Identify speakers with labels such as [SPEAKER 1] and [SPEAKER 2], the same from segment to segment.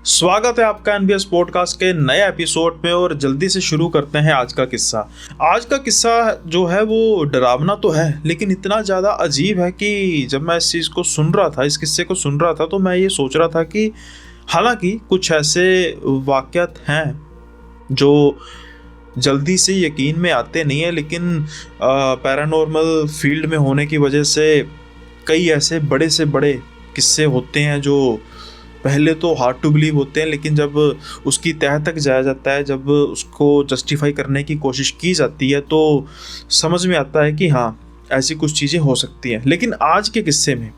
[SPEAKER 1] स्वागत है आपका एनबीएस पॉडकास्ट के नए एपिसोड में। और जल्दी से शुरू करते हैं आज का किस्सा। आज का किस्सा जो है वो डरावना तो है, लेकिन इतना ज़्यादा अजीब है कि जब मैं इस चीज़ को सुन रहा था, इस किस्से को सुन रहा था, तो मैं ये सोच रहा था कि हालांकि कुछ ऐसे वाक़यात हैं जो जल्दी से यकीन में आते नहीं है, लेकिन पैरानॉर्मल फील्ड में होने की वजह से कई ऐसे बड़े से बड़े किस्से होते हैं जो पहले तो हार्ड टू बिलीव होते हैं, लेकिन जब उसकी तह तक जाया जाता है, जब उसको जस्टिफाई करने की कोशिश की जाती है, तो समझ में आता है कि हाँ, ऐसी कुछ चीज़ें हो सकती हैं। लेकिन आज के किस्से में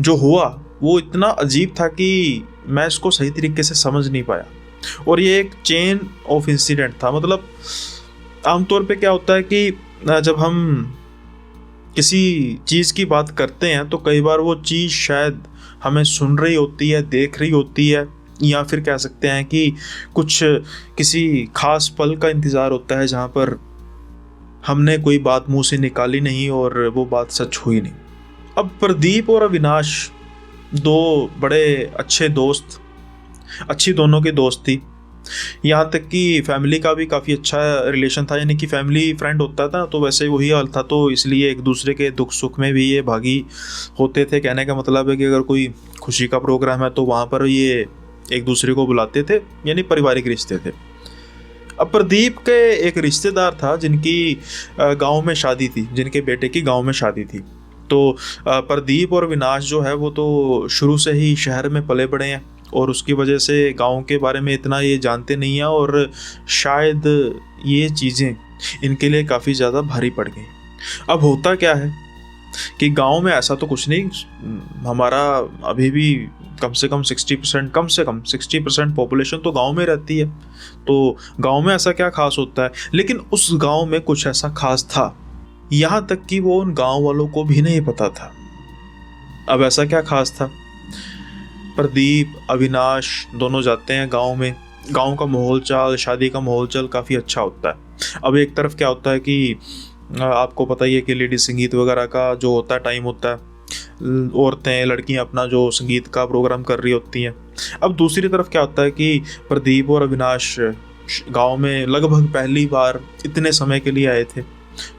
[SPEAKER 1] जो हुआ वो इतना अजीब था कि मैं इसको सही तरीके से समझ नहीं पाया। और ये एक चेन ऑफ इंसिडेंट था। मतलब आमतौर पे क्या होता है कि जब हम किसी चीज़ की बात करते हैं तो कई बार वो चीज़ शायद हमें सुन रही होती है, देख रही होती है, या फिर कह सकते हैं कि कुछ किसी खास पल का इंतज़ार होता है जहाँ पर हमने कोई बात मुंह से निकाली नहीं और वो बात सच हुई नहीं। अब प्रदीप और अविनाश दो बड़े अच्छे दोस्त, अच्छी दोनों की दोस्त थी। यहाँ तक कि फैमिली का भी काफ़ी अच्छा रिलेशन था, यानी कि फैमिली फ्रेंड होता था, तो वैसे वही हाल था। तो इसलिए एक दूसरे के दुख सुख में भी ये भागी होते थे। कहने का मतलब है कि अगर कोई खुशी का प्रोग्राम है तो वहाँ पर ये एक दूसरे को बुलाते थे, यानी पारिवारिक रिश्ते थे। अब प्रदीप के एक रिश्तेदार था जिनकी गाँव में शादी थी, जिनके बेटे की गाँव में शादी थी। तो प्रदीप और विनाश जो है वो तो शुरू से ही शहर में पले बड़े हैं और उसकी वजह से गांव के बारे में इतना ये जानते नहीं हैं, और शायद ये चीज़ें इनके लिए काफ़ी ज़्यादा भारी पड़ गई। अब होता क्या है कि गांव में ऐसा तो कुछ नहीं, हमारा अभी भी कम से कम 60% पॉपुलेशन तो गांव में रहती है। तो गांव में ऐसा क्या खास होता है, लेकिन उस गांव में कुछ ऐसा खास था, यहाँ तक कि वो उन गांव वालों को भी नहीं पता था। अब ऐसा क्या खास था? प्रदीप अविनाश दोनों जाते हैं गांव में। गांव का माहौल चाल, शादी का माहौल चाल काफ़ी अच्छा होता है। अब एक तरफ क्या होता है कि आपको पता ही है कि लेडी संगीत वगैरह का जो होता है टाइम होता है, औरतें लड़कियां अपना जो संगीत का प्रोग्राम कर रही होती हैं। अब दूसरी तरफ क्या होता है कि प्रदीप और अविनाश गांव में लगभग पहली बार इतने समय के लिए आए थे,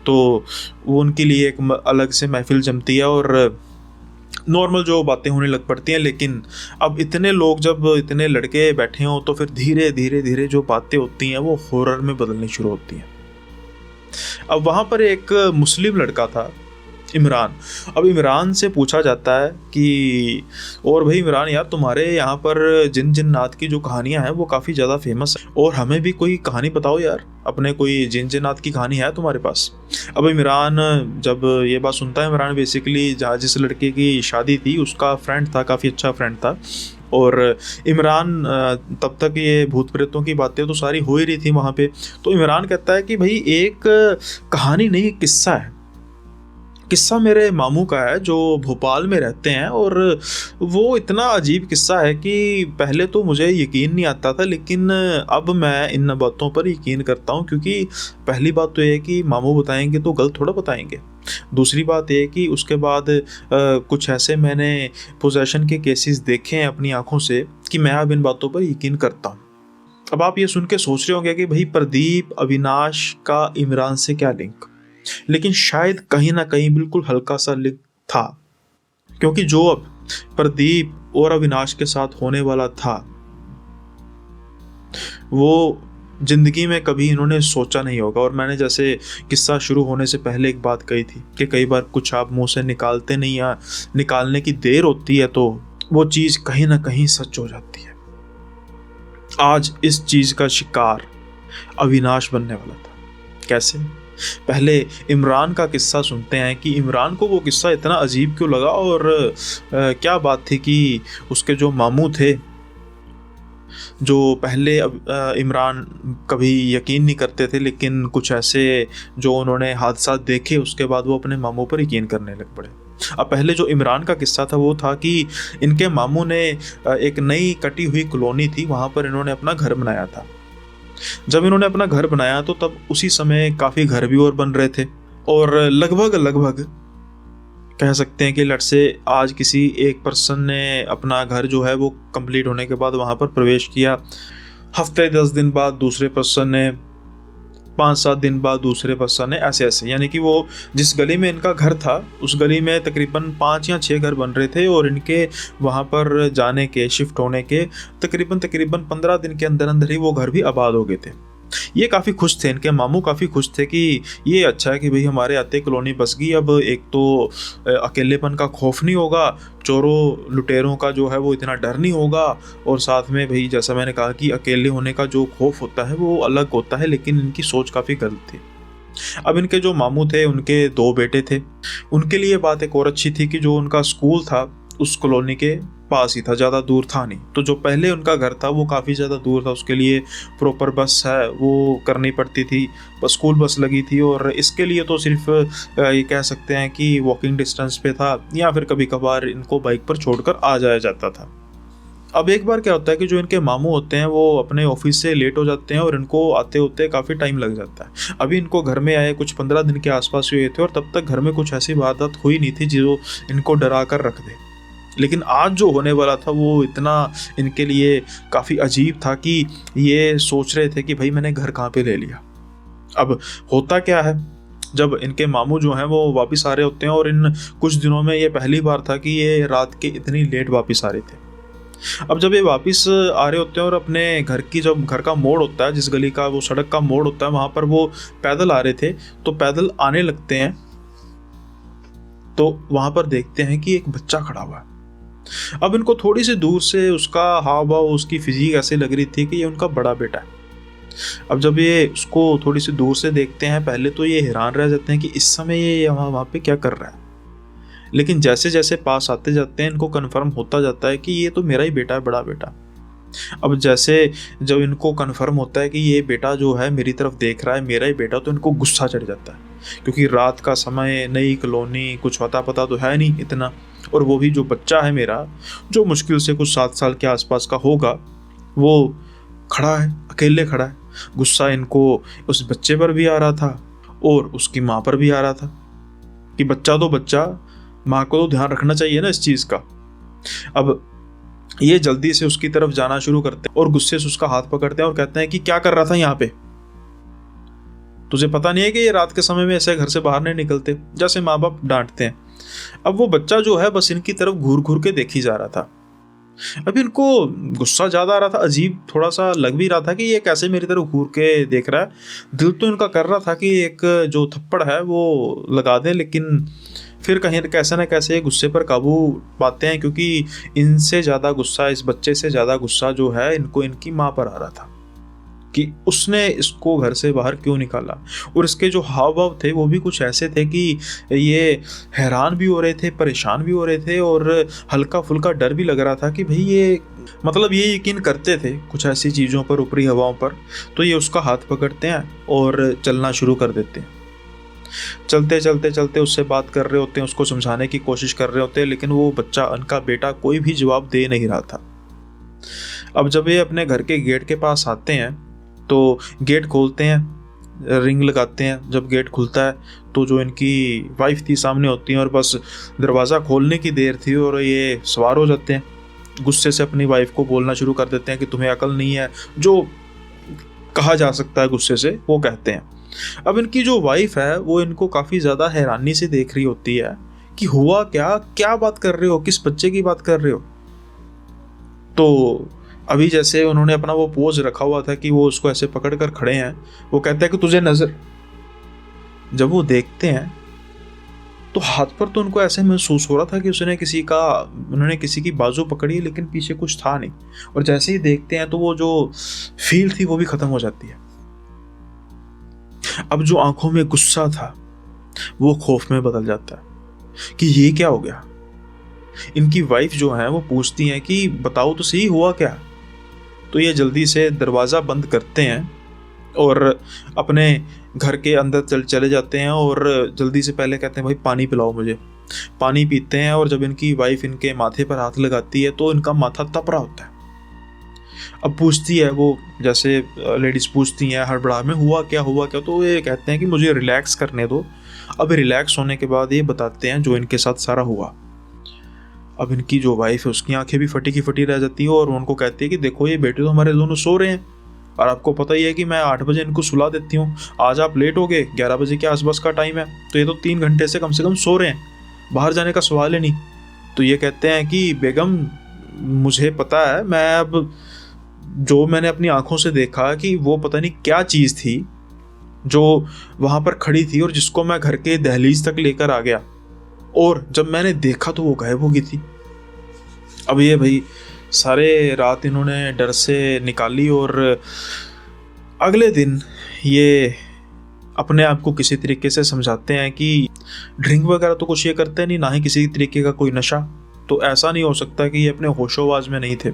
[SPEAKER 1] तो वो उनके लिए एक अलग से महफिल जमती है और नॉर्मल जो बातें होने लग पड़ती हैं। लेकिन अब इतने लोग, जब इतने लड़के बैठे हों, तो फिर धीरे धीरे धीरे जो बातें होती हैं वो हॉरर में बदलनी शुरू होती हैं। अब वहाँ पर एक मुस्लिम लड़का था, इमरान। अब इमरान से पूछा जाता है कि और भाई इमरान यार, तुम्हारे यहाँ पर जिन जिन्नात की जो कहानियाँ हैं वो काफ़ी ज़्यादा फेमस है, और हमें भी कोई कहानी बताओ यार, अपने कोई जिन जिन्नात की कहानी है तुम्हारे पास? अब इमरान जब ये बात सुनता है, इमरान बेसिकली जहाँ जिस लड़के की शादी थी उसका फ्रेंड था, काफ़ी अच्छा फ्रेंड था। और इमरान तब तक ये भूत प्रेतों की बातें तो सारी हो ही रही थी वहाँ पे। तो इमरान कहता है कि भाई एक कहानी नहीं, किस्सा है। किस्सा मेरे मामू का है जो भोपाल में रहते हैं, और वो इतना अजीब किस्सा है कि पहले तो मुझे यकीन नहीं आता था, लेकिन अब मैं इन बातों पर यकीन करता हूँ। क्योंकि पहली बात तो ये है कि मामू बताएंगे तो गलत थोड़ा बताएंगे। दूसरी बात ये है कि उसके बाद कुछ ऐसे मैंने पोजेशन के केसेस देखे हैं अपनी आंखों से कि मैं अब इन बातों पर यकीन करता हूँ। अब आप ये सुन के सोच रहे होंगे कि भाई प्रदीप अविनाश का इमरान से क्या लिंक, लेकिन शायद कहीं ना कहीं बिल्कुल हल्का सा लिंक था। क्योंकि जो अब प्रदीप और अविनाश के साथ होने वाला था वो जिंदगी में कभी इन्होंने सोचा नहीं होगा। और मैंने जैसे किस्सा शुरू होने से पहले एक बात कही थी कि कई बार कुछ आप मुंह से निकालते नहीं, या निकालने की देर होती है तो वो चीज़ कहीं ना कहीं सच हो जाती है। आज इस चीज़ का शिकार अविनाश बनने वाला था। कैसे? पहले इमरान का किस्सा सुनते हैं कि इमरान को वो किस्सा इतना अजीब क्यों लगा, और क्या बात थी कि उसके जो मामू थे, जो पहले इमरान कभी यकीन नहीं करते थे, लेकिन कुछ ऐसे जो उन्होंने हादसा देखे उसके बाद वो अपने मामू पर यकीन करने लग पड़े। अब पहले जो इमरान का किस्सा था वो था कि इनके मामू ने एक नई कटी हुई कॉलोनी थी, वहाँ पर इन्होंने अपना घर बनाया था। जब इन्होंने अपना घर बनाया तो तब उसी समय काफ़ी घर भी और बन रहे थे, और लगभग कह सकते हैं कि लेट्स से आज किसी एक पर्सन ने अपना घर जो है वो कंप्लीट होने के बाद वहाँ पर प्रवेश किया, हफ्ते 10 दिन बाद दूसरे पर्सन ने, 5-7 दिन बाद दूसरे पर्सन ने, ऐसे ऐसे, यानी कि वो जिस गली में इनका घर था उस गली में तकरीबन 5 या 6 घर बन रहे थे और इनके वहाँ पर जाने के, शिफ्ट होने के तकरीबन 15 दिन के अंदर अंदर ही वो घर भी आबाद हो गए थे। ये काफ़ी खुश थे, इनके मामू काफ़ी खुश थे कि ये अच्छा है कि भाई हमारे आते कॉलोनी बस गई। अब एक तो अकेलेपन का खौफ नहीं होगा, चोरों लुटेरों का जो है वो इतना डर नहीं होगा, और साथ में भाई जैसा मैंने कहा कि अकेले होने का जो खौफ होता है वो अलग होता है, लेकिन इनकी सोच काफ़ी गलत थी। अब इनके जो मामू थे उनके 2 बेटे थे। उनके लिए बात एक और अच्छी थी कि जो उनका स्कूल था उस कॉलोनी के पास ही था, ज़्यादा दूर था नहीं। तो जो पहले उनका घर था वो काफ़ी ज़्यादा दूर था, उसके लिए प्रॉपर बस है वो करनी पड़ती थी, बस स्कूल बस लगी थी, और इसके लिए तो सिर्फ ये कह सकते हैं कि वॉकिंग डिस्टेंस पे था, या फिर कभी कभार इनको बाइक पर छोड़कर आ जाया जाता था। अब एक बार क्या होता है कि जो इनके मामू होते हैं वो अपने ऑफिस से लेट हो जाते हैं और इनको आते होते काफ़ी टाइम लग जाता है। अभी इनको घर में आए कुछ 15 दिन के आसपास हुए थे और तब तक घर में कुछ ऐसी वारदात हुई नहीं थी जो इनको डरा कर रख दे। लेकिन आज जो होने वाला था वो इतना इनके लिए काफ़ी अजीब था कि ये सोच रहे थे कि भाई मैंने घर कहाँ पे ले लिया। अब होता क्या है, जब इनके मामू जो हैं वो वापस आ रहे होते हैं, और इन कुछ दिनों में ये पहली बार था कि ये रात के इतनी लेट वापस आ रहे थे। अब जब ये वापस आ रहे होते हैं और अपने घर की, जब घर का मोड़ होता है, जिस गली का वो सड़क का मोड़ होता है, वहाँ पर वो पैदल आ रहे थे, तो पैदल आने लगते हैं तो वहाँ पर देखते हैं कि एक बच्चा खड़ा हुआ है। अब इनको थोड़ी सी दूर से उसका हाव भाव, उसकी फिजिक ऐसे लग रही थी कि ये उनका बड़ा बेटा है। अब जब ये उसको थोड़ी सी दूर से देखते हैं, पहले तो ये हैरान रह जाते हैं कि इस समय ये वहाँ पे क्या कर रहा है, लेकिन जैसे जैसे पास आते जाते हैं इनको कन्फर्म होता जाता है कि ये तो मेरा ही बेटा है, बड़ा बेटा। अब जैसे जब इनको कन्फर्म होता है कि ये बेटा जो है मेरी तरफ देख रहा है, मेरा ही बेटा, तो इनको गुस्सा चढ़ जाता है, क्योंकि रात का समय, नई कॉलोनी, कुछ पता तो है नहीं इतना, और वो भी जो बच्चा है मेरा, जो मुश्किल से कुछ 7 साल के आसपास का होगा, वो खड़ा है, अकेले खड़ा है। गुस्सा इनको उस बच्चे पर भी आ रहा था और उसकी माँ पर भी आ रहा था कि बच्चा तो बच्चा, माँ को तो ध्यान रखना चाहिए ना इस चीज़ का। अब ये जल्दी से उसकी तरफ जाना शुरू करते हैं और गुस्से से उसका हाथ पकड़ते हैं और कहते हैं कि क्या कर रहा था यहाँ पे, तुझे पता नहीं है कि ये रात के समय में ऐसे घर से बाहर नहीं निकलते, जैसे माँ बाप डांटते हैं। अब वो बच्चा जो है बस इनकी तरफ घूर घूर के देख ही जा रहा था। अब इनको गुस्सा ज़्यादा आ रहा था, अजीब थोड़ा सा लग भी रहा था कि ये कैसे मेरी तरफ घूर के देख रहा है। दिल तो इनका कर रहा था कि एक जो थप्पड़ है वो लगा दें, लेकिन फिर कहीं कैसे ना कैसे गुस्से पर काबू पाते हैं, क्योंकि इनसे ज़्यादा गुस्सा, इस बच्चे से ज़्यादा गुस्सा जो है इनको इनकी माँ पर आ रहा था कि उसने इसको घर से बाहर क्यों निकाला। और इसके जो हाव भाव थे वो भी कुछ ऐसे थे कि ये हैरान भी हो रहे थे, परेशान भी हो रहे थे, और हल्का फुल्का डर भी लग रहा था कि भाई ये, मतलब ये यकीन करते थे कुछ ऐसी चीज़ों पर, ऊपरी हवाओं पर। तो ये उसका हाथ पकड़ते हैं और चलना शुरू कर देते हैं। चलते चलते चलते उससे बात कर रहे होते हैं, उसको समझाने की कोशिश कर रहे होते हैं, लेकिन वो बच्चा, उनका बेटा, कोई भी जवाब दे नहीं रहा था। अब जब ये अपने घर के गेट के पास आते हैं तो गेट खोलते हैं, रिंग लगाते हैं। जब गेट खुलता है तो जो इनकी वाइफ थी सामने होती हैं, और बस दरवाज़ा खोलने की देर थी और ये सवार हो जाते हैं। गुस्से से अपनी वाइफ को बोलना शुरू कर देते हैं कि तुम्हें अकल नहीं है, जो कहा जा सकता है गुस्से से, वो कहते हैं। अब इनकी जो वाइफ है वो इनको काफ़ी ज़्यादा हैरानी से देख रही होती है कि हुआ क्या, क्या बात कर रहे हो, किस बच्चे की बात कर रहे हो। तो अभी जैसे उन्होंने अपना वो पोज रखा हुआ था कि वो उसको ऐसे पकड़ कर खड़े हैं, वो कहते हैं कि तुझे नजर, जब वो देखते हैं तो हाथ पर तो उनको ऐसे महसूस हो रहा था कि उन्होंने किसी की बाजू पकड़ी, लेकिन पीछे कुछ था नहीं। और जैसे ही देखते हैं तो वो जो फील थी वो भी खत्म हो जाती है। अब जो आंखों में गुस्सा था वो खौफ में बदल जाता है कि ये क्या हो गया। इनकी वाइफ जो है वो पूछती हैं कि बताओ तो सही, हुआ क्या। तो ये जल्दी से दरवाज़ा बंद करते हैं और अपने घर के अंदर चले जाते हैं, और जल्दी से पहले कहते हैं भाई पानी पिलाओ मुझे। पानी पीते हैं, और जब इनकी वाइफ इनके माथे पर हाथ लगाती है तो इनका माथा तप रहा होता है। अब पूछती है वो, जैसे लेडीज़ पूछती हैं हड़बड़ा में, हुआ क्या हुआ क्या, तो ये कहते हैं कि मुझे रिलैक्स करने दो। अब रिलैक्स होने के बाद ये बताते हैं जो इनके साथ सारा हुआ। अब इनकी जो वाइफ है उसकी आंखें भी फटी की फटी रह जाती है और उनको कहती है कि देखो ये बेटे तो हमारे दोनों सो रहे हैं, और आपको पता ही है कि मैं 8 बजे इनको सुला देती हूँ, आज आप लेट हो गए, 11 बजे के आसपास का टाइम है, तो ये तो 3 घंटे से कम सो रहे हैं, बाहर जाने का सवाल ही नहीं। तो ये कहते हैं कि बेगम मुझे पता है, मैं अब जो मैंने अपनी आंखों से देखा कि वो पता नहीं क्या चीज़ थी जो वहाँ पर खड़ी थी और जिसको मैं घर के दहलीज तक लेकर आ गया, और जब मैंने देखा तो वो गायब हो गई थी। अब ये भाई सारे रात इन्होंने डर से निकाली और अगले दिन ये अपने आप को किसी तरीके से समझाते हैं कि ड्रिंक वगैरह तो कुछ ये करते नहीं, ना ही किसी तरीके का कोई नशा, तो ऐसा नहीं हो सकता कि ये अपने होशोवाज में नहीं थे।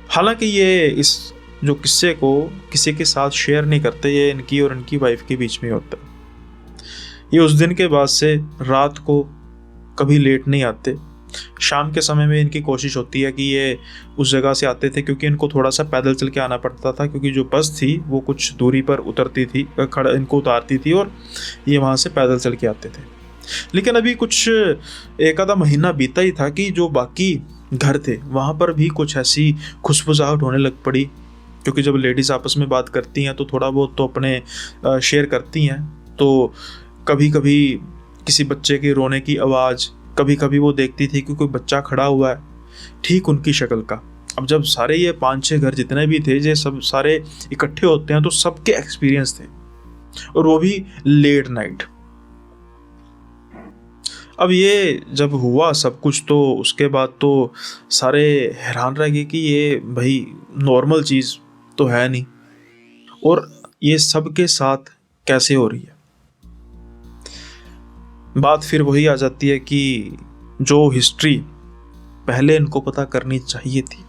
[SPEAKER 1] हालांकि ये इस जो किस्से को किसी के साथ शेयर नहीं करते, ये इनकी और इनकी वाइफ के बीच में होता है। ये उस दिन के बाद से रात को कभी लेट नहीं आते। शाम के समय में इनकी कोशिश होती है कि ये उस जगह से आते थे, क्योंकि इनको थोड़ा सा पैदल चल के आना पड़ता था, क्योंकि जो बस थी वो कुछ दूरी पर उतरती थी, खड़ा इनको उतारती थी और ये वहाँ से पैदल चल के आते थे। लेकिन अभी कुछ एक आधा महीना बीता ही था कि जो बाकी घर थे वहाँ पर भी कुछ ऐसी खुशबुसाहट होने लग पड़ी, क्योंकि जब लेडीज़ आपस में बात करती हैं तो थोड़ा बहुत तो अपने शेयर करती हैं। तो कभी कभी किसी बच्चे के रोने की आवाज़, कभी कभी वो देखती थी कि कोई बच्चा खड़ा हुआ है ठीक उनकी शक्ल का। अब जब सारे ये 5-6 घर जितने भी थे, ये सब सारे इकट्ठे होते हैं तो सबके एक्सपीरियंस थे, और वो भी लेट नाइट। अब ये जब हुआ सब कुछ तो उसके बाद तो सारे हैरान रह गए कि ये भाई नॉर्मल चीज़ तो है नहीं, और ये सबके साथ कैसे हो रही है। बात फिर वही आ जाती है कि जो हिस्ट्री पहले इनको पता करनी चाहिए थी,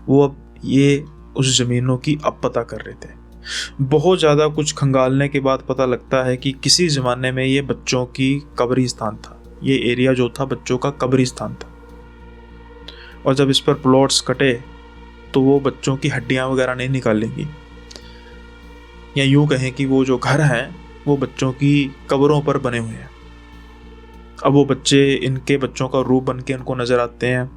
[SPEAKER 1] वो अब ये उस ज़मीनों की अब पता कर रहे थे। बहुत ज़्यादा कुछ खंगालने के बाद पता लगता है कि किसी ज़माने में ये बच्चों की कब्रिस्तान था, ये एरिया जो था बच्चों का कब्रिस्तान था, और जब इस पर प्लॉट्स कटे तो वो बच्चों की हड्डियाँ वगैरह नहीं निकालेंगी, या यूँ कहें कि वो जो घर हैं वो बच्चों की कब्रों पर बने हुए हैं। अब वो बच्चे इनके बच्चों का रूप बन के इनको नज़र आते हैं,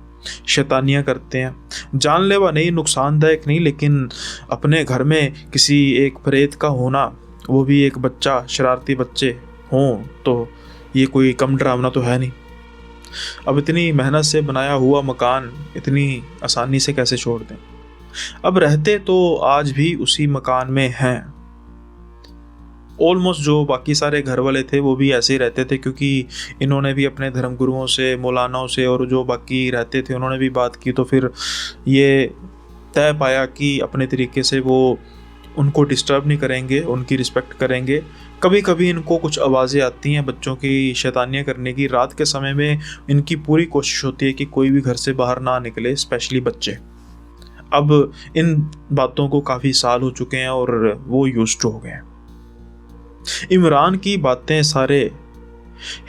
[SPEAKER 1] शैतानियाँ करते हैं, जानलेवा नहीं, नुकसानदायक नहीं, लेकिन अपने घर में किसी एक प्रेत का होना, वो भी एक बच्चा, शरारती बच्चे हों, तो ये कोई कम डरावना तो है नहीं। अब इतनी मेहनत से बनाया हुआ मकान इतनी आसानी से कैसे छोड़ दें। अब रहते तो आज भी उसी मकान में हैं। ऑलमोस्ट जो बाकी सारे घर वाले थे वो भी ऐसे ही रहते थे, क्योंकि इन्होंने भी अपने धर्मगुरुओं से, मौलानाओं से और जो बाकी रहते थे उन्होंने भी बात की, तो फिर ये तय पाया कि अपने तरीके से वो उनको डिस्टर्ब नहीं करेंगे, उनकी रिस्पेक्ट करेंगे। कभी कभी इनको कुछ आवाज़ें आती हैं बच्चों की शैतानियाँ करने की, रात के समय में इनकी पूरी कोशिश होती है कि कोई भी घर से बाहर ना निकले, स्पेशली बच्चे। अब इन बातों को काफ़ी साल हो चुके हैं और वो यूज्ड टू हो गए हैं। इमरान की बातें सारे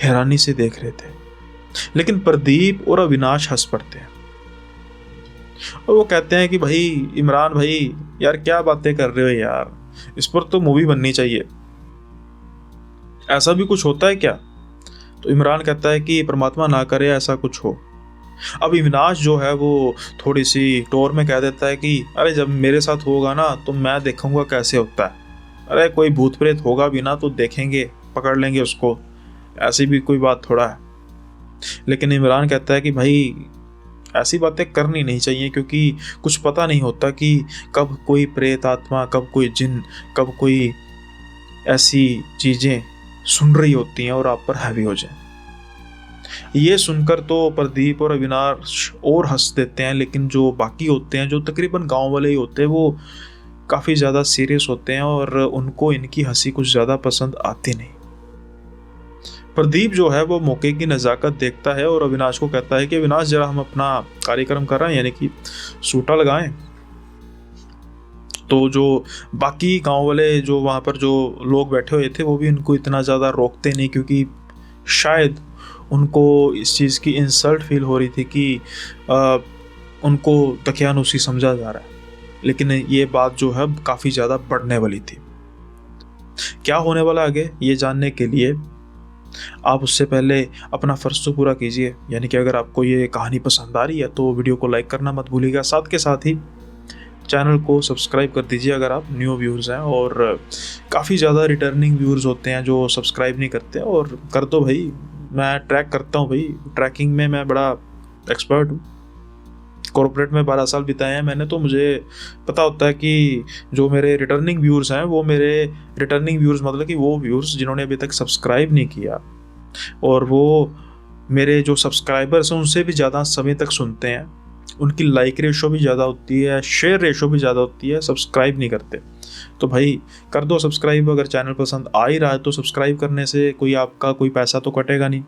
[SPEAKER 1] हैरानी से देख रहे थे, लेकिन प्रदीप और अविनाश हंस पड़ते हैं और वो कहते हैं कि भाई इमरान भाई यार क्या बातें कर रहे हो यार, इस पर तो मूवी बननी चाहिए, ऐसा भी कुछ होता है क्या। तो इमरान कहता है कि परमात्मा ना करे ऐसा कुछ हो। अब अविनाश जो है वो थोड़ी सी टोर में कह देता है कि अरे जब मेरे साथ होगा ना तो मैं देखूंगा कैसे होता है, अरे कोई भूत प्रेत होगा भी ना तो देखेंगे, पकड़ लेंगे उसको, ऐसी भी कोई बात थोड़ा है। लेकिन इमरान कहता है कि भाई ऐसी बातें करनी नहीं चाहिए, क्योंकि कुछ पता नहीं होता कि कब कोई प्रेत आत्मा, कब कोई जिन, कब कोई ऐसी चीज़ें सुन रही होती हैं और आप पर हावी हो जाए। ये सुनकर तो प्रदीप और अविनाश और हंस देते हैं, लेकिन जो बाकी होते हैं, जो तकरीबन गांव वाले ही होते हैं, वो काफ़ी ज़्यादा सीरियस होते हैं और उनको इनकी हंसी कुछ ज़्यादा पसंद आती नहीं। प्रदीप जो है वो मौके की नज़ाकत देखता है और अविनाश को कहता है कि अविनाश जरा हम अपना कार्यक्रम कर रहे हैं, यानी कि सूटा लगाएं। तो जो बाकी गांव वाले जो वहाँ पर जो लोग बैठे हुए थे वो भी उनको इतना ज़्यादा रोकते नहीं, क्योंकि शायद उनको इस चीज़ की इंसल्ट फील हो रही थी कि उनको दकियानूसी समझा जा रहा है। लेकिन ये बात जो है काफ़ी ज़्यादा बढ़ने वाली थी। क्या होने वाला आगे, ये जानने के लिए आप उससे पहले अपना फ़र्ज़ तो पूरा कीजिए, यानी कि अगर आपको ये कहानी पसंद आ रही है तो वीडियो को लाइक करना मत भूलिएगा। साथ के साथ ही चैनल को सब्सक्राइब कर दीजिए अगर आप न्यू व्यूअर्स हैं, और काफ़ी ज़्यादा रिटर्निंग व्यूअर्स होते हैं जो सब्सक्राइब नहीं करते, और कर दो भाई। मैं ट्रैक करता हूँ भाई, ट्रैकिंग में मैं बड़ा एक्सपर्ट हूँ। कॉर्पोरेट में 12 साल बिताए हैं मैंने, तो मुझे पता होता है कि जो मेरे रिटर्निंग व्यूअर्स हैं वो मेरे रिटर्निंग व्यूअर्स मतलब कि वो व्यूअर्स जिन्होंने अभी तक सब्सक्राइब नहीं किया, और वो मेरे जो सब्सक्राइबर्स हैं उनसे भी ज़्यादा समय तक सुनते हैं, उनकी लाइक रेशो भी ज़्यादा होती है, शेयर रेशो भी ज़्यादा होती है, सब्सक्राइब नहीं करते। तो भाई कर दो सब्सक्राइब। अगर चैनल पसंद आ ही रहा है तो सब्सक्राइब करने से कोई आपका कोई पैसा तो कटेगा नहीं।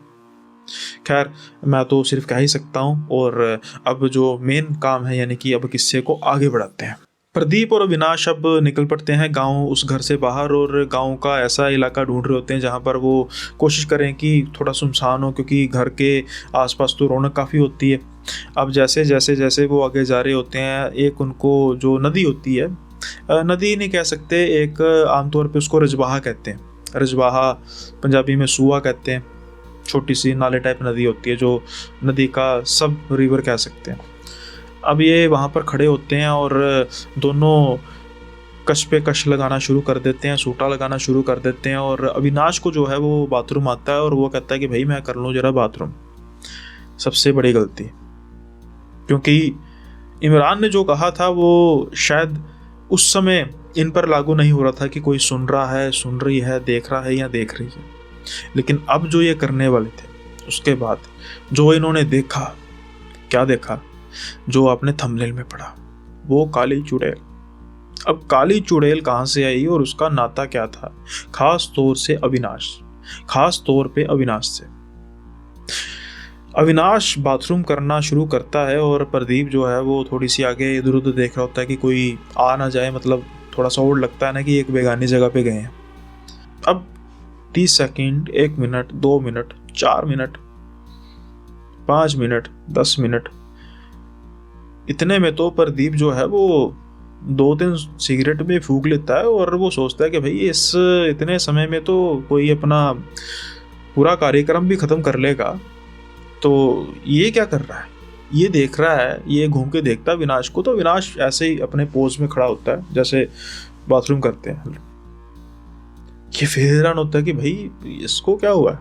[SPEAKER 1] खैर, मैं तो सिर्फ कह ही सकता हूँ, और अब जो मेन काम है यानी कि अब किस्से को आगे बढ़ाते हैं। प्रदीप और अविनाश अब निकल पड़ते हैं गांव, उस घर से बाहर, और गांव का ऐसा इलाका ढूंढ रहे होते हैं जहां पर वो कोशिश करें कि थोड़ा सुनसान हो, क्योंकि घर के आसपास तो रौनक काफ़ी होती है। अब जैसे जैसे जैसे वो आगे जा रहे होते हैं, एक उनको जो नदी होती है, नदी नहीं कह सकते, एक आमतौर पे उसको रजबाहा कहते हैं। रजबाहा पंजाबी में सूआ कहते हैं। छोटी सी नाले टाइप नदी होती है, जो नदी का सब रिवर कह सकते हैं। अब ये वहाँ पर खड़े होते हैं और दोनों कश पे कश लगाना शुरू कर देते हैं, सूटा लगाना शुरू कर देते हैं, और अविनाश को जो है वो बाथरूम आता है और वो कहता है कि भाई मैं कर लूँ जरा बाथरूम। सबसे बड़ी गलती, क्योंकि इमरान ने जो कहा था वो शायद उस समय इन पर लागू नहीं हो रहा था कि कोई सुन रहा है, सुन रही है, देख रहा है या देख रही है। लेकिन अब जो ये करने वाले थे, उसके बाद जो इन्होंने देखा, क्या देखा, जो आपने थंबनेल में पढ़ा, वो काली चुड़ैल। अब काली चुड़ैल कहाँ से आई और उसका नाता क्या था, खास तौर से अविनाश, खास तौर पे अविनाश से। अविनाश बाथरूम करना शुरू करता है और प्रदीप जो है वो थोड़ी सी आगे इधर उधर देख रहा होता है कि कोई आ ना जाए, मतलब थोड़ा सा और लगता है ना कि एक बेगानी जगह पे गए हैं। अब 30 second, 1 minute, 2 minute, 4 minute, 5 minute, 10 minute, इतने में तो प्रदीप जो है वो 2-3 सिगरेट में फूंक लेता है, और वो सोचता है कि भाई इस इतने समय में तो कोई अपना पूरा कार्यक्रम भी ख़त्म कर लेगा। तो ये क्या कर रहा है, ये देख रहा है, ये घूम के देखता है विनाश को। तो विनाश ऐसे ही अपने पोज में खड़ा होता है जैसे बाथरूम करते हैं। ये फिर हैरान होता है कि भाई इसको क्या हुआ है।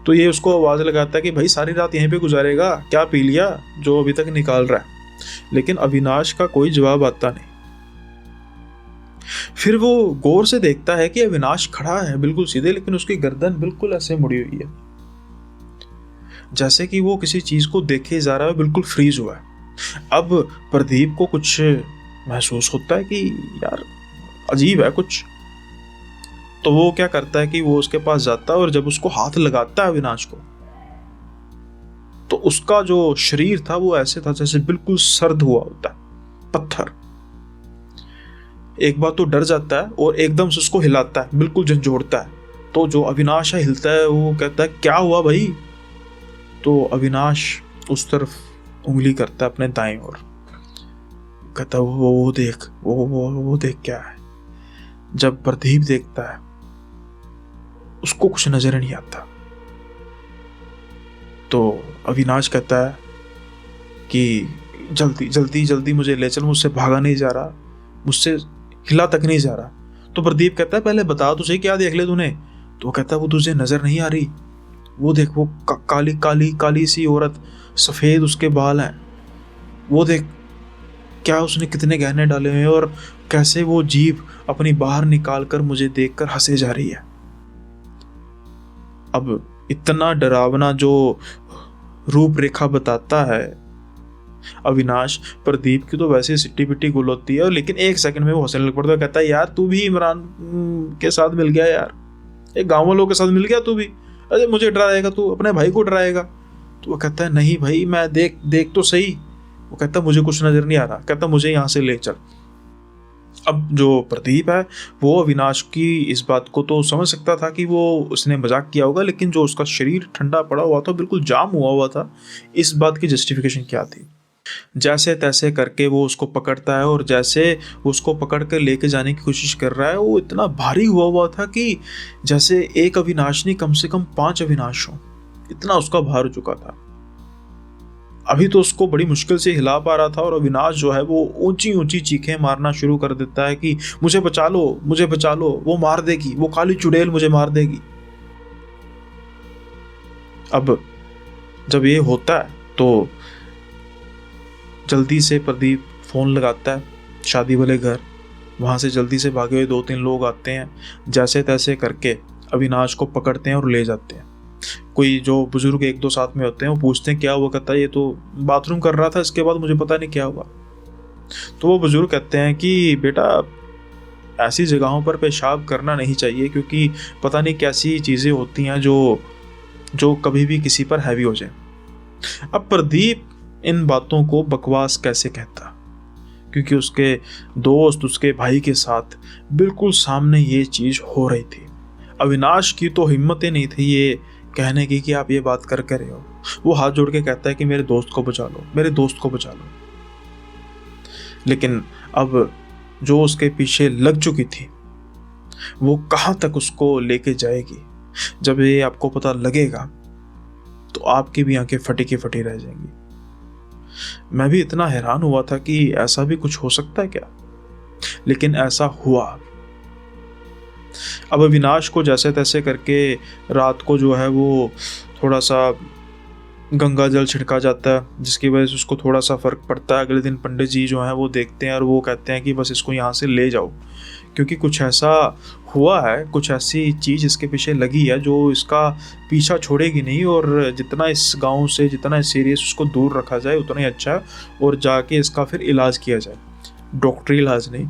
[SPEAKER 1] तो ये उसको आवाज़ लगाता है कि भाई सारी रात यहीं पे गुजारेगा, क्या पी लिया जो अभी तक निकाल रहा है। लेकिन अविनाश का कोई जवाब आता नहीं। फिर वो गौर से देखता है कि अविनाश खड़ा है बिल्कुल सीधे, लेकिन उसकी गर्दन बिल्कुल ऐसे मुड़ी हुई है, जैसे कि वो किसी चीज को देखे जा रहा है, बिल्कुल फ्रीज हुआ है। अब प्रदीप को कुछ महसूस होता है कि यार अजीब है कुछ। तो वो क्या करता है कि वो उसके पास जाता है, और जब उसको हाथ लगाता है अविनाश को, तो उसका जो शरीर था वो ऐसे था जैसे बिल्कुल सर्द हुआ होता है, पत्थर। एक बार तो डर जाता है और एकदम से उसको हिलाता है, बिल्कुल झंझोड़ता है। तो जो अविनाश है हिलता है, वो कहता है क्या हुआ भाई। तो अविनाश उस तरफ उंगली करता है अपने दाएं ओर, कहता है वो देख, वो देख क्या है। जब प्रदीप देखता है उसको कुछ नजर नहीं आता। तो अविनाश कहता है कि जल्दी जल्दी जल्दी मुझे ले चल, मुझसे भागा नहीं जा रहा, मुझसे हिला तक नहीं जा रहा। तो प्रदीप कहता है पहले बता तुझे क्या देख ले तूने। तो वो कहता है वो तुझे नजर नहीं आ रही, वो देख वो काली काली काली सी औरत, सफेद उसके बाल हैं, वो देख क्या उसने कितने गहने डाले हुए हैं, और कैसे वो जीभ अपनी बाहर निकाल कर मुझे देखकर हंसे जा रही है। अब इतना डरावना जो रूपरेखा बताता है अविनाश, प्रदीप की तो वैसे सिट्टी पिट्टी गुल होती है, लेकिन 1 सेकंड में वो हंसने लग पड़ता है। कहता है यार तू भी इमरान के साथ मिल गया यार, एक गाँव वालों के साथ मिल गया तू भी, अरे मुझे डराएगा तू, अपने भाई को डराएगा। तो वो कहता है नहीं भाई मैं देख तो सही। वो कहता मुझे कुछ नजर नहीं आ रहा, कहता मुझे यहाँ से ले चल। अब जो प्रदीप है वो अविनाश की इस बात को तो समझ सकता था कि वो उसने मजाक किया होगा, लेकिन जो उसका शरीर ठंडा पड़ा हुआ था, बिल्कुल जाम हुआ था, इस बात की जस्टिफिकेशन क्या थी। जैसे तैसे करके वो उसको पकड़ता है और जैसे उसको पकड़ कर लेके जाने की कोशिश कर रहा है, वो इतना भारी हुआ हुआ था कि जैसे एक अविनाश नहीं, कम से कम 5 अविनाश हो, इतना उसका भार हो चुका था। अभी तो उसको बड़ी मुश्किल से हिला पा रहा था और अविनाश जो है वो ऊंची ऊंची चीखें मारना शुरू कर देता है कि मुझे बचा लो, मुझे बचा लो, वो मार देगी, वो काली चुड़ैल मुझे मार देगी। अब जब ये होता है तो जल्दी से प्रदीप फ़ोन लगाता है शादी वाले घर। वहाँ से जल्दी से भागे हुए 2-3 लोग आते हैं, जैसे तैसे करके अविनाश को पकड़ते हैं और ले जाते हैं। कोई जो बुजुर्ग 1-2 साथ में होते हैं, वो पूछते हैं क्या हुआ, कहता है ये तो बाथरूम कर रहा था, इसके बाद मुझे पता नहीं क्या हुआ। तो वो बुजुर्ग कहते हैं कि बेटा, ऐसी जगहों पर पेशाब करना नहीं चाहिए, क्योंकि पता नहीं कैसी चीज़ें होती हैं जो कभी भी किसी पर हैवी हो जाए। अब प्रदीप इन बातों को बकवास कैसे कहता, क्योंकि उसके दोस्त, उसके भाई के साथ बिल्कुल सामने ये चीज़ हो रही थी। अविनाश की तो हिम्मत ही नहीं थी ये कहने की कि आप ये बात कर रहे हो। वो हाथ जोड़ के कहता है कि मेरे दोस्त को बचा लो, मेरे दोस्त को बचा लो। लेकिन अब जो उसके पीछे लग चुकी थी, वो कहाँ तक उसको लेके जाएगी, जब ये आपको पता लगेगा तो आपकी भी आंखें फटी की फटी रह जाएंगी। मैं भी इतना हैरान हुआ था कि ऐसा भी कुछ हो सकता है क्या, लेकिन ऐसा हुआ। अब अविनाश को जैसे तैसे करके रात को जो है वो थोड़ा सा गंगा जल छिड़का जाता है, जिसकी वजह से उसको थोड़ा सा फर्क पड़ता है। अगले दिन पंडित जी जो हैं वो देखते हैं और वो कहते हैं कि बस इसको यहाँ से ले जाओ, क्योंकि कुछ ऐसा हुआ है, कुछ ऐसी चीज़ इसके पीछे लगी है जो इसका पीछा छोड़ेगी नहीं, और जितना इस गांव से, जितना सीरियस उसको दूर रखा जाए उतना ही अच्छा है, और जाके इसका फिर इलाज किया जाए, डॉक्टरी इलाज नहीं,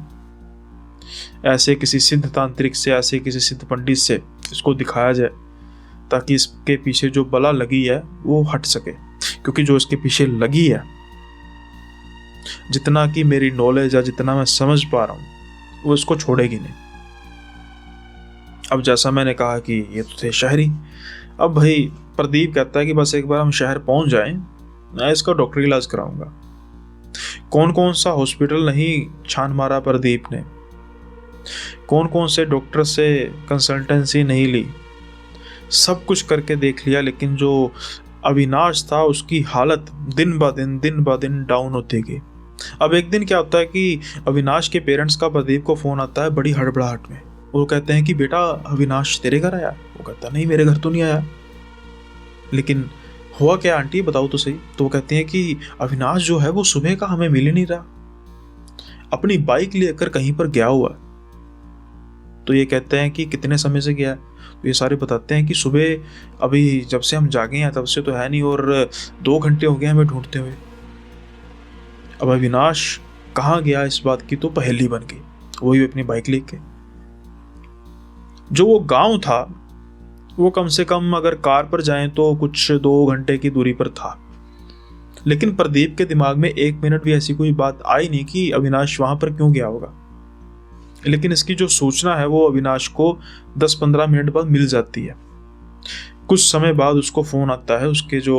[SPEAKER 1] ऐसे किसी सिद्ध तांत्रिक से, ऐसे किसी सिद्ध पंडित से इसको दिखाया जाए, ताकि इसके पीछे जो बला लगी है वो हट सके। क्योंकि जो इसके पीछे लगी है, जितना कि मेरी नॉलेज है, जितना मैं समझ पा रहा हूँ, वो इसको छोड़ेगी नहीं। अब जैसा मैंने कहा कि ये तो थे शहरी। अब भाई प्रदीप कहता है कि बस एक बार हम शहर पहुंच जाएं, मैं इसका डॉक्टरी इलाज कराऊंगा। कौन कौन सा हॉस्पिटल नहीं छान मारा प्रदीप ने, कौन कौन से डॉक्टर से कंसल्टेंसी नहीं ली, सब कुछ करके देख लिया, लेकिन जो अविनाश था उसकी हालत दिन ब दिन डाउन होती गई। अब एक दिन क्या होता है कि अविनाश के पेरेंट्स का प्रदीप को फ़ोन आता है बड़ी हड़बड़ाहट में। वो कहते हैं कि बेटा, अविनाश तेरे घर आया? वो कहता नहीं, मेरे घर तो नहीं आया। लेकिन हुआ क्या आंटी, बताओ तो सही। तो वो कहते हैं कि अविनाश जो है वो सुबह का हमें मिल ही नहीं रहा, अपनी बाइक लेकर कहीं पर गया हुआ। तो ये कहते हैं कि कितने समय से गया है? तो ये सारे बताते हैं कि सुबह अभी जब से हम जागे हैं तब से तो है नहीं, और 2 घंटे हो गए हमें ढूंढते हुए। अब अविनाश कहाँ गया, इस बात की तो पहेली बन गई। वही अपनी बाइक लेके, जो वो गांव था वो कम से कम अगर कार पर जाएं तो कुछ 2 घंटे की दूरी पर था। लेकिन प्रदीप के दिमाग में 1 मिनट भी ऐसी कोई बात आई नहीं कि अविनाश वहां पर क्यों गया होगा। लेकिन इसकी जो सूचना है वो अविनाश को 10-15 मिनट बाद मिल जाती है। कुछ समय बाद उसको फ़ोन आता है उसके जो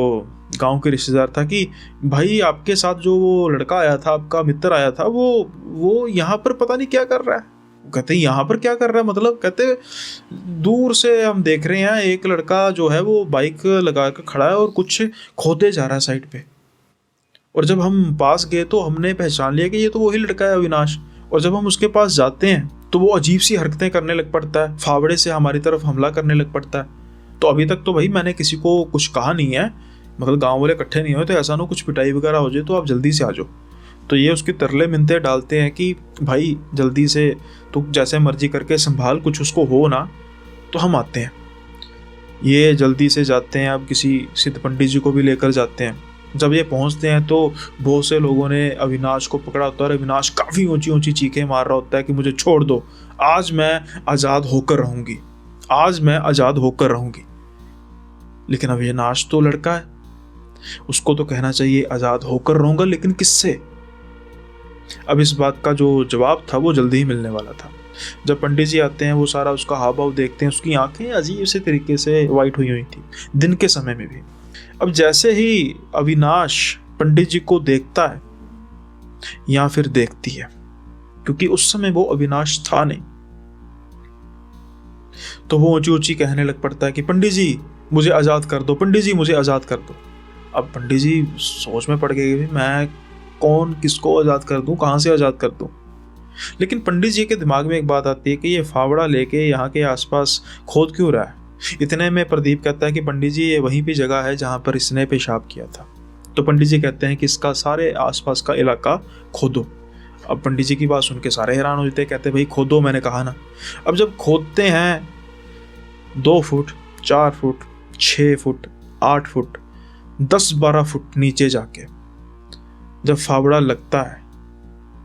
[SPEAKER 1] गांव के रिश्तेदार था कि भाई, आपके साथ जो वो लड़का आया था, आपका मित्र आया था, वो यहाँ पर पता नहीं क्या कर रहा है। कहते यहाँ पर क्या कर रहा है मतलब? कहते दूर से हम देख रहे हैं एक लड़का जो है वो बाइक लगा कर खड़ा है और कुछ खोदे जा रहा है साइड पे, और जब हम पास गए तो हमने पहचान लिया कि ये तो वही लड़का है अविनाश। और जब हम उसके पास जाते हैं तो वो अजीब सी हरकतें करने लग पड़ता है, फावड़े से हमारी तरफ हमला करने लग पड़ता है। तो अभी तक तो भाई मैंने किसी को कुछ कहा नहीं है, मतलब गांव वाले इकट्ठे नहीं हुए, तो ऐसा ना कुछ पिटाई वगैरह हो जाए तो आप जल्दी से आ जाओ। तो ये उसकी तरले मिन्नतें डालते हैं कि भाई जल्दी से तू जैसे मर्जी करके संभाल, कुछ उसको हो ना तो हम आते हैं। ये जल्दी से जाते हैं, अब किसी सिद्ध पंडित जी को भी लेकर जाते हैं। जब ये पहुंचते हैं तो बहुत से लोगों ने अविनाश को पकड़ा होता है और अविनाश काफ़ी ऊंची ऊंची चीखें मार रहा होता है कि मुझे छोड़ दो, आज मैं आज़ाद होकर रहूँगी, आज मैं आज़ाद होकर रहूँगी। लेकिन अविनाश तो लड़का है, उसको तो कहना चाहिए आज़ाद होकर रहूँगा, लेकिन किससे? अब इस बात का जो जवाब था वो जल्दी ही मिलने वाला था। जब पंडित जी आते हैं वो सारा उसका हाव भाव देखते हैं, उसकी आंखें अजीब से तरीके से वाइट हुई थी दिन के समय में भी। अब जैसे ही अविनाश पंडित जी को देखता है या फिर देखती है, क्योंकि उस समय वो अविनाश था नहीं। तो वो ऊंची ऊंची कहने लग पड़ता है कि पंडित जी मुझे आज़ाद कर दो, पंडित जी मुझे आज़ाद कर दो। अब पंडित जी सोच में पड़ गए कि मैं कौन, किसको आज़ाद कर दूं, कहाँ से आज़ाद कर दूं। लेकिन पंडित जी के दिमाग में एक बात आती है कि ये फावड़ा लेके यहाँ के आसपास खोद क्यों रहा है। इतने में प्रदीप कहता है कि पंडित जी ये वहीं पे जगह है जहाँ पर इसने पेशाब किया था। तो पंडित जी कहते हैं कि इसका सारे आसपास का इलाका खोदो। अब पंडित जी की बात सुन के सारे हैरान हो जाते हैं, कहते भाई खोदो, मैंने कहा ना। अब जब खोदते हैं 2 foot, 4 foot, 6 foot, 8 foot, 10-12 foot नीचे जाके जब फावड़ा लगता है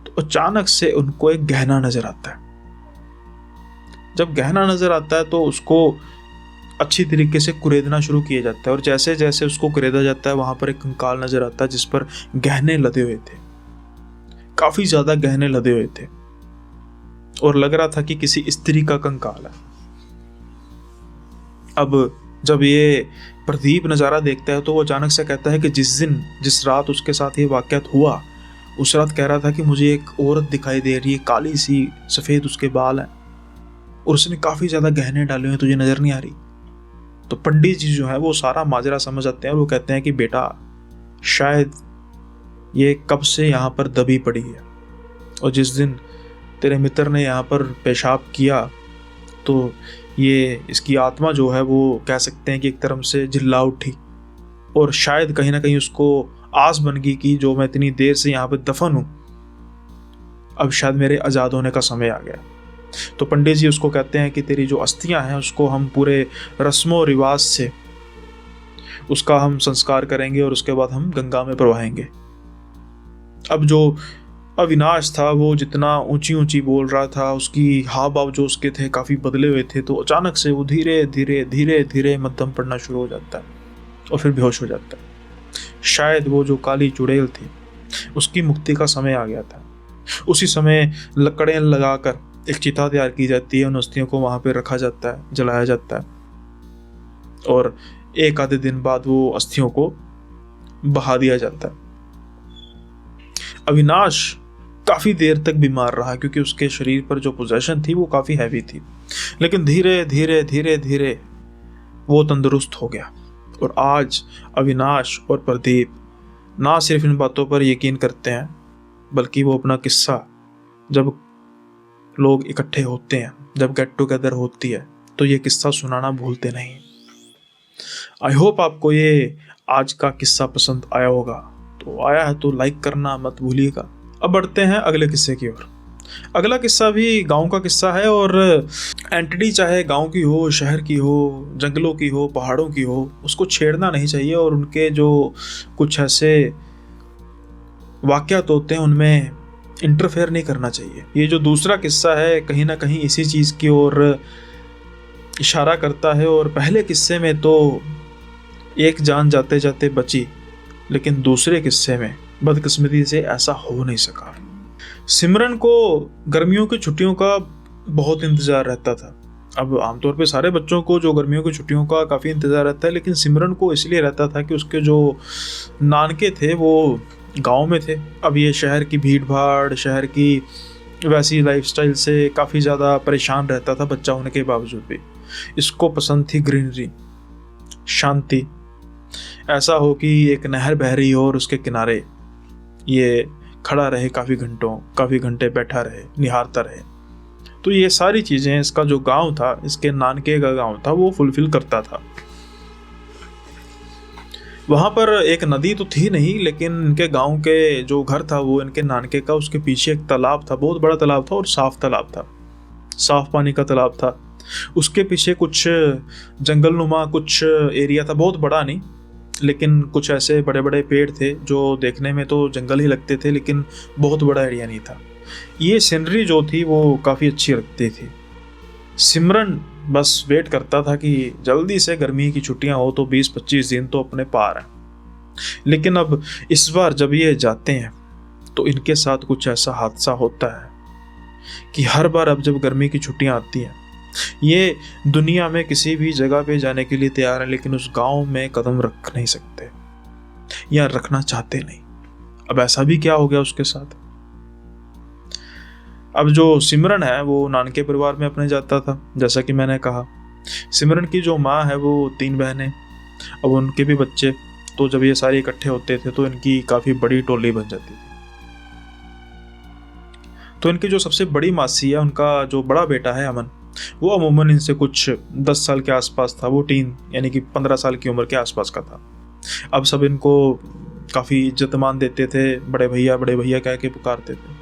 [SPEAKER 1] तो अचानक से उनको एक गहना नजर आता है। जब गहना नजर आता है तो उसको अच्छी तरीके से कुरेदना शुरू किया जाता है, और जैसे जैसे उसको कुरेदा जाता है वहां पर एक कंकाल नजर आता है जिस पर गहने लदे हुए थे, काफी ज्यादा गहने लदे हुए थे, और लग रहा था कि किसी स्त्री का कंकाल है। अब जब ये प्रदीप नज़ारा देखता है तो वो अचानक से कहता है कि जिस रात उसके साथ ये वाक़यात हुआ, उस रात कह रहा था कि मुझे एक औरत दिखाई दे रही है, काली सी, सफ़ेद उसके बाल हैं, और उसने काफ़ी ज़्यादा गहने डाले हुए, तुझे नज़र नहीं आ रही। तो पंडित जी जो है वो सारा माजरा समझ आते हैं और वो कहते हैं कि बेटा शायद ये कब से यहाँ पर दबी पड़ी है, और जिस दिन तेरे मित्र ने यहाँ पर पेशाब किया तो ये इसकी आत्मा जो है वो कह सकते हैं कि एक तरफ से चिल्ला उठी, और शायद कहीं ना कहीं उसको आस बन गई कि जो मैं इतनी देर से यहाँ पर दफन हूँ, अब शायद मेरे आज़ाद होने का समय आ गया। तो पंडित जी उसको कहते हैं कि तेरी जो अस्थियां हैं उसको हम पूरे रस्मों रिवाज से उसका हम संस्कार करेंगे और उसके बाद हम गंगा में प्रवाहेंगे। अब जो अविनाश था वो जितना ऊंची ऊंची बोल रहा था, उसकी हाव भाव जो उसके थे काफ़ी बदले हुए थे, तो अचानक से वो धीरे धीरे धीरे धीरे मध्यम पड़ना शुरू हो जाता है और फिर बेहोश हो जाता है। शायद वो जो काली चुड़ैल थी उसकी मुक्ति का समय आ गया था। उसी समय लकड़ें लगाकर एक चिता तैयार की जाती है, उन अस्थियों को वहाँ पे रखा जाता है, जलाया जाता है, और एक आधे दिन बाद वो अस्थियों को बहा दिया जाता है। अविनाश काफ़ी देर तक बीमार रहा क्योंकि उसके शरीर पर जो पोजेशन थी वो काफ़ी हैवी थी, लेकिन धीरे धीरे धीरे धीरे वो तंदुरुस्त हो गया। और आज अविनाश और प्रदीप ना सिर्फ इन बातों पर यकीन करते हैं, बल्कि वो अपना किस्सा जब लोग इकट्ठे होते हैं, जब गेट टुगेदर होती है, तो ये किस्सा सुनाना भूलते नहीं। आई होप आपको ये आज का किस्सा पसंद आया होगा, तो आया है तो लाइक करना मत भूलिएगा। अब बढ़ते हैं अगले किस्से की ओर। अगला किस्सा भी गांव का किस्सा है, और एंटिटी चाहे गांव की हो, शहर की हो, जंगलों की हो, पहाड़ों की हो, उसको छेड़ना नहीं चाहिए, और उनके जो कुछ ऐसे वाक़यात होते हैं उनमें इंटरफेयर नहीं करना चाहिए। ये जो दूसरा किस्सा है कहीं ना कहीं इसी चीज़ की ओर इशारा करता है, और पहले किस्से में तो एक जान जाते जाते बची, लेकिन दूसरे किस्से में बदकिस्मती से ऐसा हो नहीं सका। सिमरन को गर्मियों की छुट्टियों का बहुत इंतज़ार रहता था। अब आमतौर पे सारे बच्चों को जो गर्मियों की छुट्टियों का काफ़ी इंतज़ार रहता है, लेकिन सिमरन को इसलिए रहता था कि उसके जो नानके थे वो गांव में थे। अब ये शहर की भीड़ भाड़, शहर की वैसी लाइफस्टाइल से काफ़ी ज़्यादा परेशान रहता था बच्चा होने के बावजूद भी। इसको पसंद थी ग्रीनरी, शांति, ऐसा हो कि एक नहर बह रही हो और उसके किनारे ये खड़ा रहे काफ़ी घंटे बैठा रहे, निहारता रहे। तो ये सारी चीज़ें इसका जो गांव था, इसके नानके का गांव था, वो फुलफिल करता था। वहाँ पर एक नदी तो थी नहीं, लेकिन इनके गांव के जो घर था वो इनके नानके का, उसके पीछे एक तालाब था, बहुत बड़ा तालाब था और साफ तालाब था, साफ पानी का तालाब था। उसके पीछे कुछ जंगलनुमा कुछ एरिया था, बहुत बड़ा नहीं, लेकिन कुछ ऐसे बड़े बड़े पेड़ थे जो देखने में तो जंगल ही लगते थे, लेकिन बहुत बड़ा एरिया नहीं था। ये सीनरी जो थी वो काफ़ी अच्छी लगती थी। सिमरन बस वेट करता था कि जल्दी से गर्मी की छुट्टियां हो तो 20-25 दिन तो अपने पार हैं। लेकिन अब इस बार जब ये जाते हैं तो इनके साथ कुछ ऐसा हादसा होता है कि हर बार अब जब गर्मी की छुट्टियां आती हैं, ये दुनिया में किसी भी जगह पे जाने के लिए तैयार है, लेकिन उस गांव में कदम रख नहीं सकते या रखना चाहते नहीं। अब ऐसा भी क्या हो गया उसके साथ। अब जो सिमरन है वो नानके परिवार में अपने जाता था, जैसा कि मैंने कहा। सिमरन की जो माँ है वो 3 बहनें, अब उनके भी बच्चे। तो जब ये सारे इकट्ठे होते थे तो इनकी काफ़ी बड़ी टोली बन जाती थी। तो इनकी जो सबसे बड़ी मासी है, उनका जो बड़ा बेटा है अमन, वो अमूमन इनसे कुछ 10 साल के आसपास था। वो टीन यानी कि 15 साल की उम्र के आसपास का था। अब सब इनको काफ़ी इज्जत मान देते थे, बड़े भैया कह के पुकारते थे।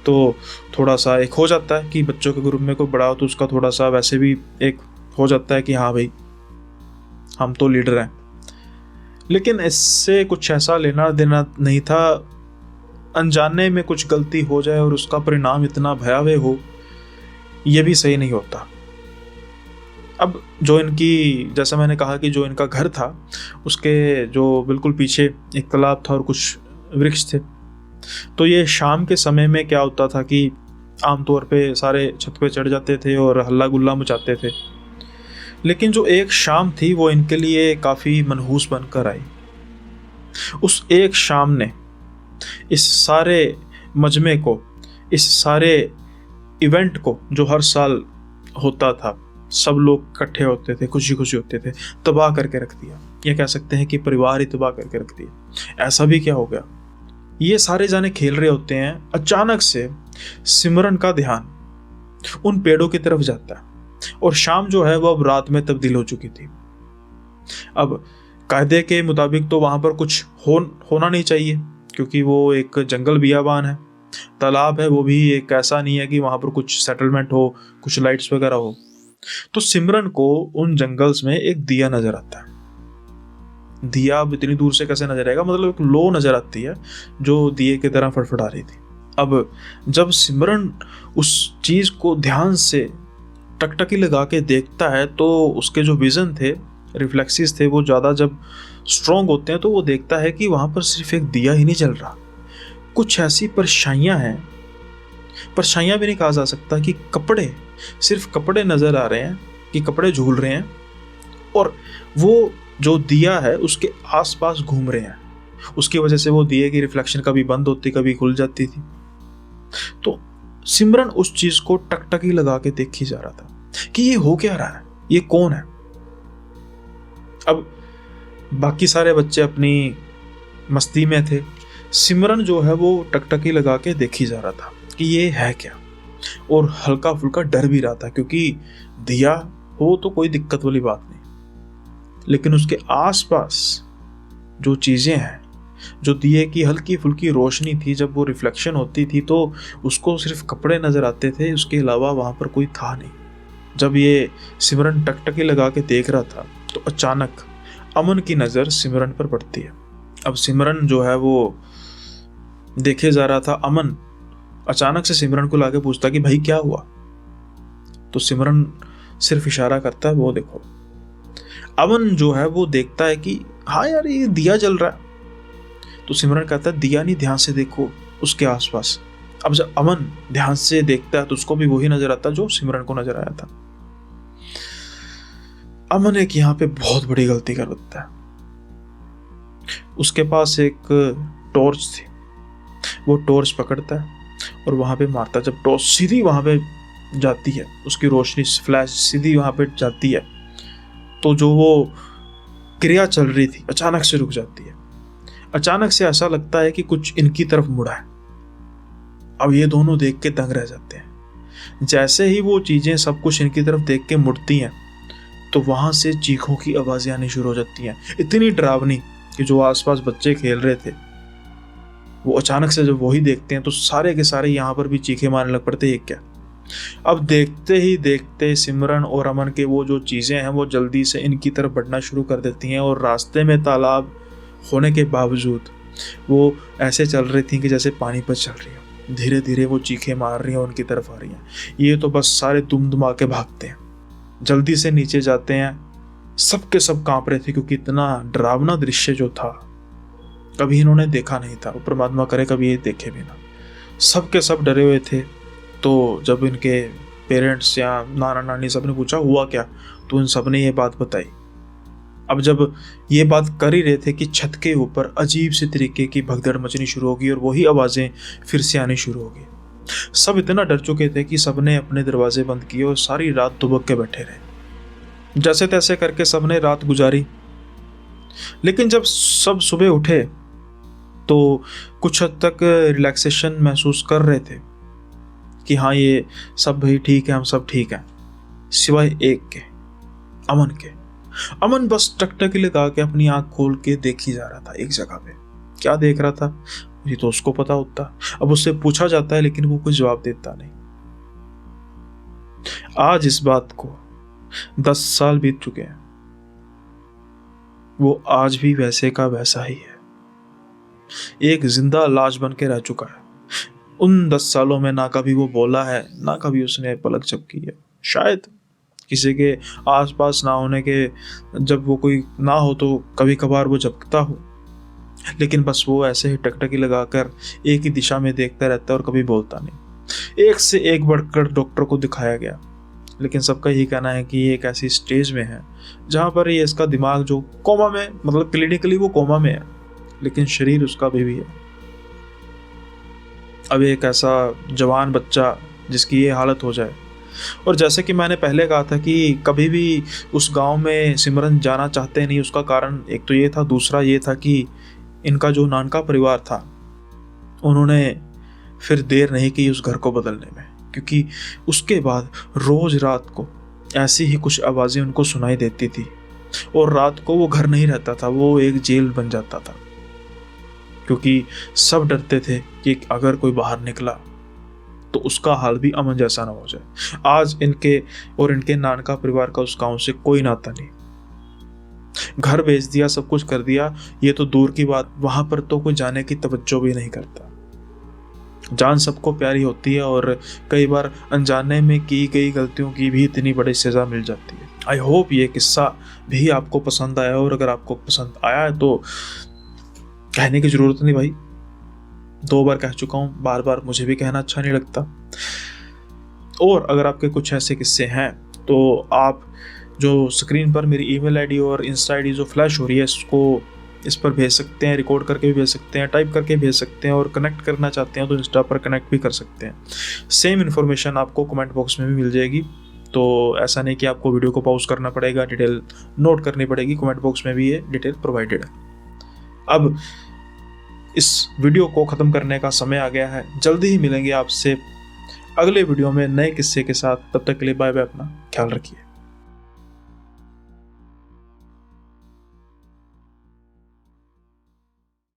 [SPEAKER 1] तो थोड़ा सा एक हो जाता है कि बच्चों के ग्रुप में कोई बड़ा हो तो उसका थोड़ा सा वैसे भी एक हो जाता है कि हाँ भाई हम तो लीडर हैं। लेकिन इससे कुछ ऐसा लेना देना नहीं था। अनजाने में कुछ गलती हो जाए और उसका परिणाम इतना भयावह हो, ये भी सही नहीं होता। अब जो इनकी, जैसा मैंने कहा कि जो इनका घर था उसके जो बिल्कुल पीछे एक तालाब था और कुछ वृक्ष थे। तो ये शाम के समय में क्या होता था कि आमतौर पे सारे छत पे चढ़ जाते थे और हल्ला गुल्ला मचाते थे। लेकिन जो एक शाम थी वो इनके लिए काफ़ी मनहूस बनकर आई। उस एक शाम ने इस सारे मजमे को, इस सारे इवेंट को जो हर साल होता था, सब लोग इकट्ठे होते थे, खुशी खुशी होते थे, तबाह करके रख दिया। ये कह सकते हैं कि परिवार ही तबाह करके रख दिया। ऐसा भी क्या हो गया। ये सारे जाने खेल रहे होते हैं, अचानक से सिमरन का ध्यान उन पेड़ों की तरफ जाता है। और शाम जो है वो अब रात में तब्दील हो चुकी थी। अब कायदे के मुताबिक तो वहां पर कुछ होना नहीं चाहिए, क्योंकि वो एक जंगल बियाबान है, तालाब है, वो भी एक ऐसा नहीं है कि वहां पर कुछ सेटलमेंट हो, कुछ लाइट्स वगैरह हो। तो सिमरन को उन जंगल्स में एक दिया नजर आता है। दिया अब इतनी दूर से कैसे नजर आएगा, मतलब एक लो नजर आती है जो दिए की तरह फड़फड़ा रही थी। अब जब सिमरन उस चीज को ध्यान से टकटकी लगा के देखता है तो उसके जो विजन थे, रिफ्लेक्सेस थे, वो ज़्यादा जब स्ट्रॉन्ग होते हैं तो वो देखता है कि वहाँ पर सिर्फ एक दिया ही नहीं जल रहा, कुछ ऐसी परछाइयाँ हैं, परछाइयाँ भी नहीं कहा जा सकता, कि कपड़े, सिर्फ कपड़े नज़र आ रहे हैं, कि कपड़े झूल रहे हैं और वो जो दिया है उसके आसपास घूम रहे हैं। उसकी वजह से वो दिए की रिफ्लेक्शन कभी बंद होती, कभी खुल जाती थी। तो सिमरन उस चीज को टकटकी लगा के देखी जा रहा था कि ये हो क्या रहा है, ये कौन है। अब बाकी सारे बच्चे अपनी मस्ती में थे, सिमरन जो है वो टकटकी लगा के देखी जा रहा था कि ये है क्या, और हल्का फुल्का डर भी रहा था, क्योंकि दिया हो तो कोई दिक्कत वाली बात नहीं, लेकिन उसके आसपास जो चीजें हैं, जो दिए की हल्की फुल्की रोशनी थी, जब वो रिफ्लेक्शन होती थी तो उसको सिर्फ कपड़े नजर आते थे, उसके अलावा वहां पर कोई था नहीं। जब ये सिमरन टकटकी लगा के देख रहा था तो अचानक अमन की नजर सिमरन पर पड़ती है। अब सिमरन जो है वो देखे जा रहा था, अमन अचानक से सिमरन को लाके पूछता कि भाई क्या हुआ। तो सिमरन सिर्फ इशारा करता है, वो देखो। अमन जो है वो देखता है कि हाँ यार ये दिया जल रहा है। तो सिमरन कहता है दिया नहीं, ध्यान से देखो उसके आसपास। अब जब अमन ध्यान से देखता है तो उसको भी वही नजर आता है जो सिमरन को नजर आया था। अमन एक यहाँ पे बहुत बड़ी गलती कर देता है। उसके पास एक टॉर्च थी, वो टॉर्च पकड़ता है और वहां पे मारता है। जब टॉर्च सीधी वहां पे जाती है, उसकी रोशनी फ्लैश सीधी वहां पे जाती है, तो जो वो क्रिया चल रही थी अचानक से रुक जाती है। अचानक से ऐसा लगता है कि कुछ इनकी तरफ मुड़ा है। अब ये दोनों देख के दंग रह जाते हैं। जैसे ही वो चीजें सब कुछ इनकी तरफ देख के मुड़ती हैं तो वहां से चीखों की आवाजें आनी शुरू हो जाती हैं, इतनी डरावनी कि जो आसपास बच्चे खेल रहे थे वो अचानक से जब वही देखते हैं तो सारे के सारे यहाँ पर भी चीखे मारने लग पड़ते हैं। क्या अब देखते ही देखते सिमरन और अमन के वो जो चीजें हैं वो जल्दी से इनकी तरफ बढ़ना शुरू कर देती हैं, और रास्ते में तालाब होने के बावजूद वो ऐसे चल रही थी कि जैसे पानी पर चल रही हो। धीरे धीरे वो चीखें मार रही हैं, उनकी तरफ आ रही हैं। ये तो बस सारे दुम दुमा के भागते हैं, जल्दी से नीचे जाते हैं। सब के सब कांप रहे थे, क्योंकि इतना डरावना दृश्य जो था कभी इन्होंने देखा नहीं था। परमात्मा करे कभी ये देखे भी ना। सब के सब डरे हुए थे। तो जब इनके पेरेंट्स या नाना नानी सब ने पूछा हुआ क्या, तो इन सब ने ये बात बताई। अब जब ये बात कर ही रहे थे कि छत के ऊपर अजीब से तरीके की भगदड़ मचनी शुरू होगी और वही आवाज़ें फिर से आनी शुरू होगी। सब इतना डर चुके थे कि सबने अपने दरवाजे बंद किए और सारी रात दुबक के बैठे रहे। जैसे तैसे करके सबने रात गुजारी, लेकिन जब सब सुबह उठे तो कुछ हद तक रिलैक्सेशन महसूस कर रहे थे कि हाँ ये सब भाई ठीक है, हम सब ठीक हैं, सिवाय एक के, अमन के। अमन बस टकटकी लगा के अपनी आंख खोल के देख ही जा रहा था एक जगह पे। क्या देख रहा था ये तो उसको पता होता। अब उससे पूछा जाता है लेकिन वो कुछ जवाब देता नहीं। आज इस बात को 10 साल बीत चुके हैं, वो आज भी वैसे का वैसा ही है, एक जिंदा लाश बन के रह चुका है। उन 10 सालों में ना कभी वो बोला है, ना कभी उसने पलक झपकी है। शायद किसी के आसपास ना होने के, जब वो कोई ना हो तो कभी कभार वो झपकता हो, लेकिन बस वो ऐसे ही टकटकी लगाकर एक ही दिशा में देखता रहता है और कभी बोलता नहीं। एक से एक बढ़कर डॉक्टर को दिखाया गया, लेकिन सबका यही कहना है कि ये एक ऐसी स्टेज में है जहाँ पर ये इसका दिमाग जो कोमा में, मतलब क्लिनिकली वो कोमा में है, लेकिन शरीर उसका अभी भी है। अब एक ऐसा जवान बच्चा जिसकी ये हालत हो जाए। और जैसे कि मैंने पहले कहा था कि कभी भी उस गांव में सिमरन जाना चाहते नहीं, उसका कारण एक तो ये था, दूसरा ये था कि इनका जो नानका परिवार था उन्होंने फिर देर नहीं की उस घर को बदलने में, क्योंकि उसके बाद रोज रात को ऐसी ही कुछ आवाज़ें उनको सुनाई देती थी और रात को वो घर नहीं रहता था, वो एक जेल बन जाता था, क्योंकि सब डरते थे कि अगर कोई बाहर निकला तो उसका हाल भी अमन जैसा ना हो जाए। आज इनके और इनके नानका परिवार का उस गांव से कोई नाता नहीं। घर बेच दिया, सब कुछ कर दिया, ये तो दूर की बात, वहां पर तो कोई जाने की तवज्जो भी नहीं करता। जान सबको प्यारी होती है और कई बार अनजाने में की गई गलतियों की भी इतनी बड़ी सजा मिल जाती है। आई होप ये किस्सा भी आपको पसंद आया, और अगर आपको पसंद आया है तो कहने की जरूरत नहीं भाई, 2 बार कह चुका हूँ, बार बार मुझे भी कहना अच्छा नहीं लगता। और अगर आपके कुछ ऐसे किस्से हैं तो आप जो स्क्रीन पर मेरी ईमेल आईडी और इंस्टा आईडी जो फ्लैश हो रही है इसको इस पर भेज सकते हैं, रिकॉर्ड करके भी भेज सकते हैं, टाइप करके भेज सकते हैं, और कनेक्ट करना चाहते हैं तो इंस्टा पर कनेक्ट भी कर सकते हैं। सेम इन्फॉर्मेशन आपको कमेंट बॉक्स में भी मिल जाएगी, तो ऐसा नहीं कि आपको वीडियो को पॉज करना पड़ेगा, डिटेल नोट करनी पड़ेगी, कमेंट बॉक्स में भी ये डिटेल प्रोवाइडेड है। अब इस वीडियो को ख़त्म करने का समय आ गया है, जल्दी ही मिलेंगे आपसे अगले वीडियो में नए किस्से के साथ। तब तक के लिए बाय बाय, अपना ख्याल रखिए।